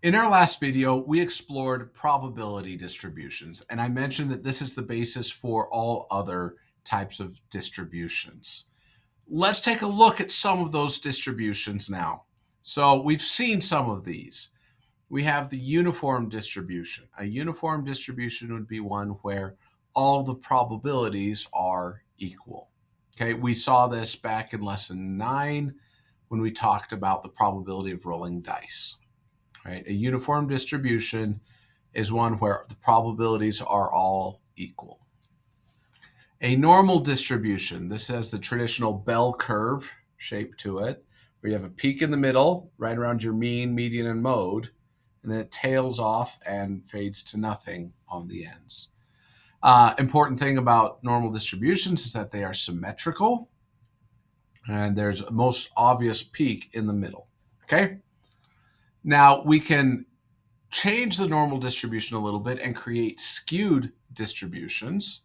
In our last video, we explored probability distributions, and I mentioned that this is the basis for all other types of distributions. Let's take a look at some of those distributions now. So we've seen some of these. We have the uniform distribution. A uniform distribution would be one where all the probabilities are equal. Okay, we saw this back in lesson 9 when we talked about the probability of rolling dice. Right? A uniform distribution is one where the probabilities are all equal. A normal distribution, this has the traditional bell curve shape to it, where you have a peak in the middle, right around your mean, median, and mode, and then it tails off and fades to nothing on the ends. Important thing about normal distributions is that they are symmetrical, and there's a most obvious peak in the middle. Okay? Now, we can change the normal distribution a little bit and create skewed distributions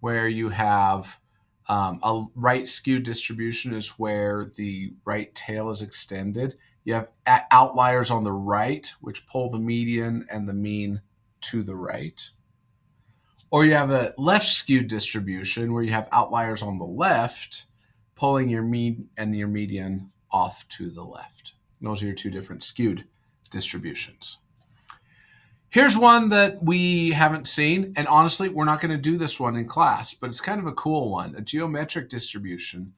where you have a right skewed distribution is where the right tail is extended. You have outliers on the right, which pull the median and the mean to the right. Or you have a left skewed distribution where you have outliers on the left, pulling your mean and your median off to the left. Those are your two different skewed distributions. Here's one that we haven't seen, and honestly, we're not going to do this one in class, but it's kind of a cool one. A geometric distribution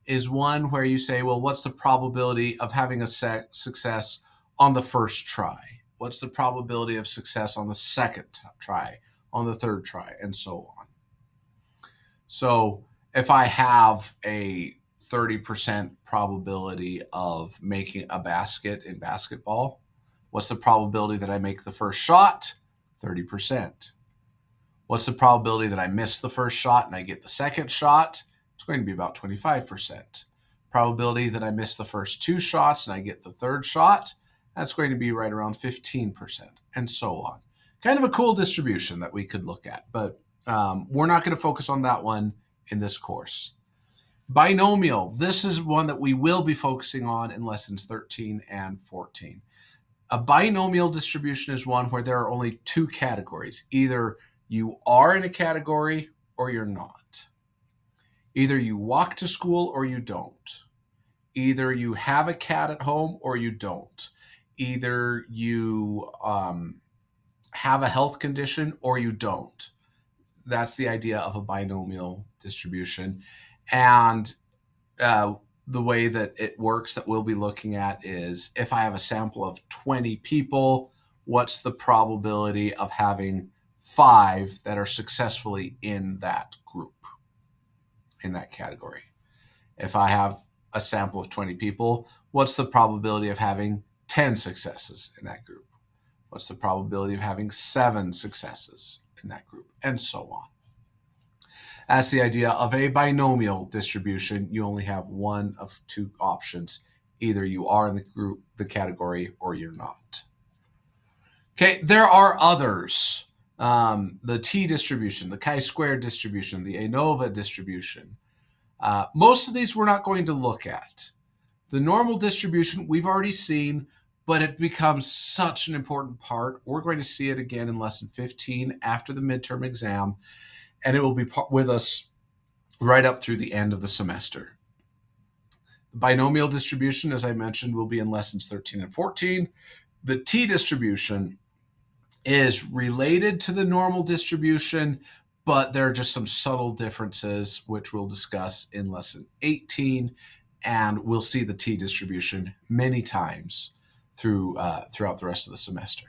is one where you say, well, what's the probability of having a success on the first try? What's the probability of success on the second try, on the third try, and so on? So if I have a 30% probability of making a basket in basketball, what's the probability that I make the first shot? 30%. What's the probability that I miss the first shot and I get the second shot? It's going to be about 25%. Probability that I miss the first two shots and I get the third shot, that's going to be right around 15%, and so on. Kind of a cool distribution that we could look at, but we're not going to focus on that one in this course. Binomial, this is one that we will be focusing on in lessons 13 and 14. A binomial distribution is one where there are only two categories. Either you are in a category or you're not. Either you walk to school or you don't. Either you have a cat at home or you don't. Either you have a health condition or you don't. That's the idea of a binomial distribution. And the way that it works that we'll be looking at is if I have a sample of 20 people, what's the probability of having 5 that are successfully in that group, in that category? If I have a sample of 20 people, what's the probability of having 10 successes in that group? What's the probability of having 7 successes in that group? And so on. That's the idea of a binomial distribution. You only have one of two options. Either you are in the group, the category, or you're not. Okay, there are others. The T distribution, the chi-squared distribution, the ANOVA distribution. Most of these we're not going to look at. The normal distribution we've already seen, but it becomes such an important part. We're going to see it again in lesson 15 after the midterm exam, and it will be with us right up through the end of the semester. The binomial distribution, as I mentioned, will be in lessons 13 and 14. The T distribution is related to the normal distribution, but there are just some subtle differences, which we'll discuss in lesson 18, and we'll see the T distribution many times throughout the rest of the semester.